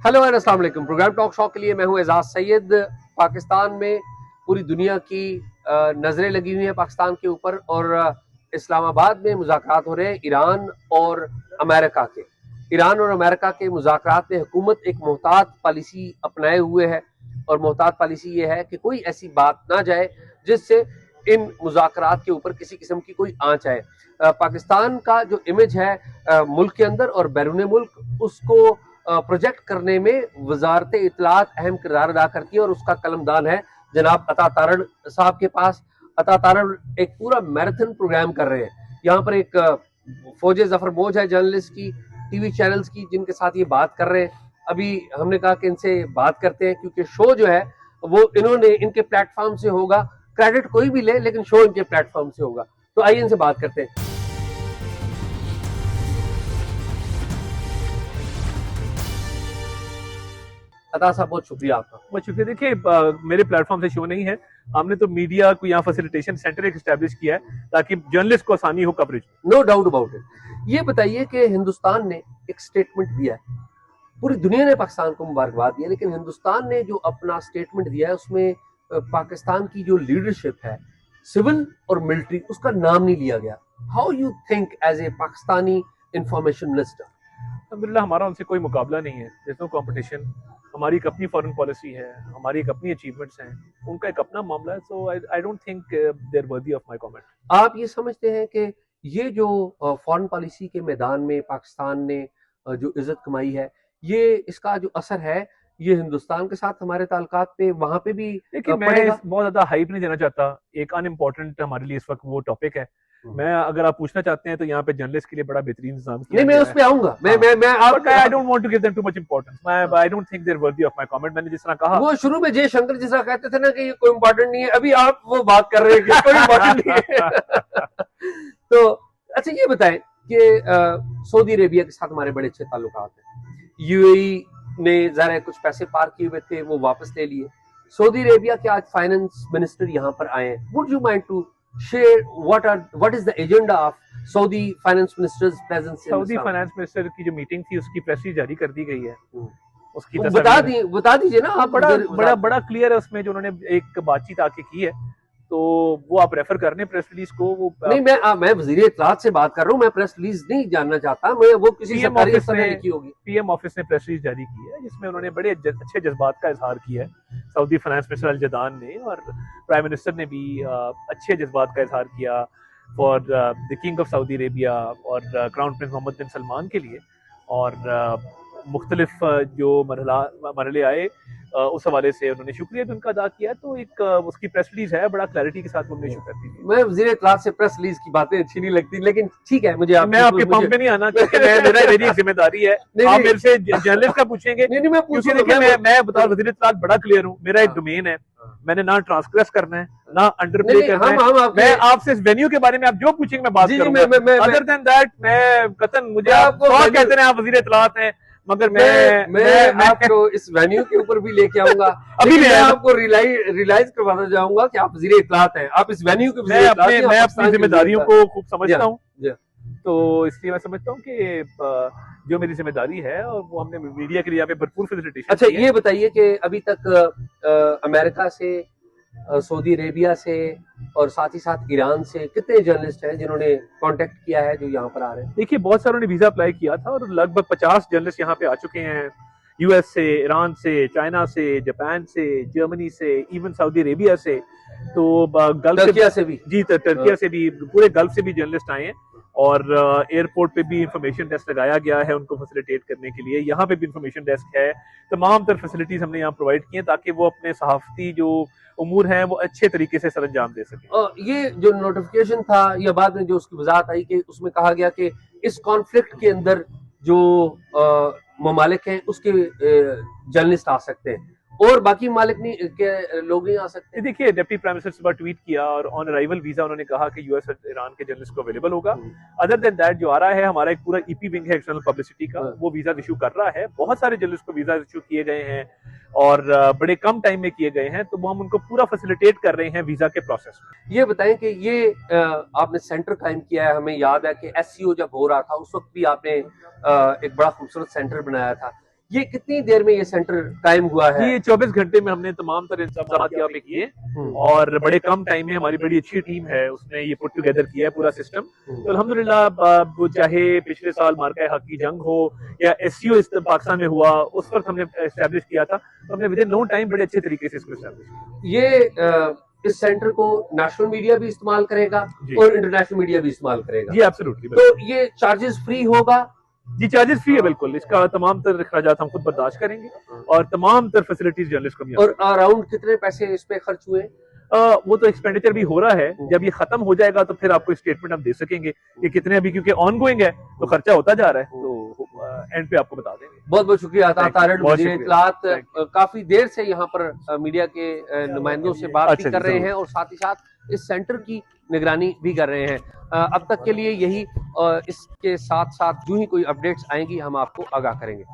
Hello and अस्सलाम वालेकुम। Programme talk shock के लिए मैं हूं एजाज सैयद। पाकिस्तान में पूरी दुनिया की नजरें लगी हुई हैं पाकिस्तान के ऊपर और इस्लामाबाद में मुज़ाकरात हो रहे हैं ईरान और अमेरिका के। ईरान और अमेरिका के मुज़ाकरात में हुकूमत एक मोहतात पॉलिसी अपनाए हुए है और मोहतात पॉलिसी ये है कि कोई ऐसी बात ना जाए जिससे इन मुज़ाकरात के ऊपर किसी किस्म की कोई आंच आए। पाकिस्तान का जो इमेज है मुल्क के अंदर और बैरून मुल्क, उसको प्रोजेक्ट करने में वजारत इत्तलात अहम किरदार अदा करती है और उसका कलमदान है जनाब अता तारड़ साहब के पास। अता तारड़ एक पूरा मैराथन प्रोग्राम कर रहे हैं। यहाँ पर एक फौजे जफर मोज है, जर्नलिस्ट की, टीवी चैनल्स की, जिनके साथ ये बात कर रहे हैं। अभी हमने कहा कि इनसे बात करते हैं क्योंकि शो जो है वो इन्होंने इनके प्लेटफॉर्म से होगा। क्रेडिट कोई भी ले लेकिन शो इनके प्लेटफॉर्म से होगा। तो आइए इनसे बात करते हैं। अता साहब बहुत शुक्रिया आपका। बहुत शुक्रिया। देखिए, मेरे प्लेटफॉर्म से शो नहीं है, हमने तो मीडिया को यहाँ फैसिलिटेशन सेंटर एक एस्टेब्लिश किया है ताकि जर्नलिस्ट को आसानी हो coverage. No doubt about it. ये बताइए कि हिंदुस्तान ने एक स्टेटमेंट दिया है, पूरी दुनिया ने पाकिस्तान को मुबारकबाद दी है, लेकिन हिंदुस्तान ने जो अपना स्टेटमेंट दिया है उसमें पाकिस्तान की जो लीडरशिप है सिविल और मिलिट्री, उसका नाम नहीं लिया गया। How you think as a Pakistani information minister? अल्हम्दुलिल्लाह हमारा उनसे कोई मुकाबला नहीं है, देयर इज नो कंपटीशन। हमारी एक अपनी फॉरेन पॉलिसी है, हमारी एक अपनी अचीवमेंट्स हैं, उनका एक अपना मामला है। So I don't think they are worthy of my comment. आप ये समझते हैं कि ये जो फॉरेन पॉलिसी के मैदान में पाकिस्तान ने जो इज्जत कमाई है, ये इसका जो असर है ये हिंदुस्तान के साथ हमारे ताल्लुकात पे वहां पे भी देखिए, मैं बहुत ज्यादा हाइप नहीं देना चाहता। एक अनइम्पोर्टेंट हमारे लिए इस वक्त वो टॉपिक है। मैं, अगर आप पूछना चाहते हैं तो यहाँ पे जर्नलिस्ट के लिए बड़ा बेहतरीन इंतजाम किया नहीं, मैं उस पे आऊंगा। मैं आप I don't want to give them too much importance. I don't think they are worthy of my comment. मैंने जिस तरह कहा, वो शुरू में जयशंकर जिस तरह कहते थे ना कि ये कोई इंपॉर्टेंट नहीं है, अभी आप वो बात कर रहे हैं कि कोई इंपॉर्टेंट नहीं है। तो अच्छा ये बताएं कि सऊदी अरेबिया के साथ हमारे बड़े अच्छे ताल्लुकात हैं। यूएई ने जरा कुछ पैसे पार किए हुए थे, वो वापस ले लिए। सऊदी अरेबिया के आज फाइनेंस मिनिस्टर यहाँ पर आए हैं। Would you mind to share what is the agenda of Saudi finance minister's presence? Saudi finance minister की जो मीटिंग थी उसकी प्रेस रिलीज जारी कर दी गई है। उसकी बता दीजिए ना आप। बड़ा क्लियर है उसमें जो उन्होंने एक बातचीत आके की है, तो वो आप रेफर कर रहे प्रेस रिलीज को। वो नहीं, मैं वज़ीर इत्तलात से बात कर रहा हूँ, मैं प्रेस रिलीज नहीं जानना चाहता। मैं वो किसी सरकारी अफसर ने लिखी होगी। पीएम ऑफिस ने प्रेस रिलीज जारी की है जिसमें उन्होंने बड़े अच्छे जज्बात का इजहार किया है। सऊदी फाइनेंस मिनिस्टर अल जदान ने और प्राइम मिनिस्टर ने भी अच्छे जज्बात का इजहार किया for the king of Saudi Arabia और क्राउन प्रिंस मोहम्मद बिन सलमान के लिए। और मुख्तलिफ जो मरहले आए उस हवाले से उन्होंने शुक्रिया भी उनका अदा किया। तो एक उसकी प्रेस रिलीज है, बड़ा क्लैरिटी के साथ उन्होंने इशू कर दी। मैं वज़ीर इत्तलात से प्रेस रिलीज की बातें अच्छी नहीं लगती, लेकिन ठीक है, मुझे मैं आपके पंप पे नहीं आना क्योंकि मेरी जिम्मेदारी है। आप मेरे से जर्नलिस्ट का पूछेंगे। नहीं, मैं पूछूंगा। देखिए, मैं बता वज़ीर इत्तलात बड़ा क्लियर हूँ। मेरा एक डोमेन है, मैंने ना ट्रांसग्रेस करना है ना अंडरप्ले करना है। मैं आपसे इस वेन्यू के बारे में आप जो पूछेंगे मैं बात करूंगा। अदर देन दैट मैं कतन, मुझे आपको कहते हैं आप वज़ीर इत्तलात हैं, मगर मैं आपको इस वेन्यू के ऊपर भी लेके आऊंगा। अभी मैं आपको रियलाइज करवाना चाहूंगा कि आप वज़ीर इत्तलात हैं, आप इस वेन्यू के। मैं अपनी जिम्मेदारियों को खूब समझता हूँ, तो इसलिए मैं समझता हूँ कि जो मेरी जिम्मेदारी है और वो हमने मीडिया के लिए यहाँ पे भरपूर फैसिलिटेशन। अच्छा ये बताइए कि अभी तक अमेरिका से, सऊदी अरेबिया से और साथ ही साथ ईरान से कितने जर्नलिस्ट हैं जिन्होंने कांटेक्ट किया है जो यहाँ पर आ रहे हैं? देखिए, बहुत सारों ने वीजा अप्लाई किया था और लगभग 50 जर्नलिस्ट यहाँ पे आ चुके हैं। यूएस से, ईरान से, चाइना से, जापान से, जर्मनी से, इवन सऊदी अरेबिया से, तो टर्किया से भी। जी, टर्किया से भी, पूरे गल्फ से भी जर्नलिस्ट आए हैं। और एयरपोर्ट पे भी इंफॉर्मेशन डेस्क लगाया गया है उनको फैसिलिटेट करने के लिए। यहाँ पे भी इंफॉर्मेशन डेस्क है। तमाम तरह फैसिलिटीज हमने यहाँ प्रोवाइड की हैं ताकि वो अपने सहाफती जो उमूर हैं वो अच्छे तरीके से सर अंजाम दे सके। ये जो नोटिफिकेशन था या बाद में जो उसकी वजाहत आई कि उसमें कहा गया कि इस कॉन्फ्लिक्ट के अंदर जो ममालिक हैं उसके जर्नलिस्ट आ सकते हैं और बाकी मालिक नहीं के लोग नहीं आ सकते। देखिए, डिप्टी प्राइम मिनिस्टर सुबह ट्वीट किया और ऑन अराइवल वीजा उन्होंने कहा कि यूएस और ईरान के जर्नलिस्ट को अवेलेबल होगा। अदर देन दैट जो आ रहा है, हमारा एक पूरा ईपी विंग है एक्सटर्नल पब्लिसिटी का, वो वीजा इशू कर रहा है। बहुत सारे जर्नलिस्ट को वीजा इशू किए गए हैं और बड़े कम टाइम में किए गए हैं, तो वो हम उनको पूरा फैसिलिटेट कर रहे हैं वीजा के प्रोसेस में। ये बताएं कि ये आपने सेंटर कायम किया है। हमें याद है कि एससीओ जब हो रहा था उस वक्त भी आपने एक बड़ा खूबसूरत सेंटर बनाया था। ये कितनी देर में ये सेंटर कायम हुआ है? ये 24 घंटे में हमने तमाम तरह इंतजाम यहाँ पे किए और बड़े कम टाइम में हमारी बड़ी अच्छी टीम है उसने ये पुट टुगेदर किया है पूरा सिस्टम। तो अल्हम्दुलिल्लाह वो चाहे पिछले साल मार्का हक की जंग हो या SCO इस पाकिस्तान में हुआ उस वक्त हमने एस्टेब्लिश किया था, तो हमने विद इन नो टाइम बड़े अच्छे तरीके से इसको एस्टेब्लिश किया। ये इस सेंटर को नेशनल मीडिया भी इस्तेमाल करेगा और इंटरनेशनल मीडिया भी इस्तेमाल करेगा? जी एब्सोल्युटली। तो ये चार्जेस फ्री होगा? जी चार्जेस फ्री है बिल्कुल, इसका तमाम तर अखराजात हम खुद बर्दाश्त करेंगे और तमाम तर फैसिलिटीज जर्नलिस्ट को भी। और अराउंड कितने पैसे इस पे खर्च हुए? वो तो एक्सपेंडिचर भी हो रहा है, जब ये खत्म हो जाएगा तो फिर आपको स्टेटमेंट हम दे सकेंगे कि कितने, अभी क्योंकि ऑनगोइंग है तो खर्चा होता जा रहा है, तो एंड पे आपको बता देंगे। बहुत बहुत शुक्रिया अता तारिड़, वज़ीर इत्तलात। काफी देर से यहाँ पर मीडिया के नुमाइंदों से बात भी कर रहे हैं और साथ ही साथ इस सेंटर की निगरानी भी कर रहे हैं। अब तक के लिए यही, इसके साथ साथ जो ही कोई अपडेट्स आएंगी हम आपको आगाह करेंगे।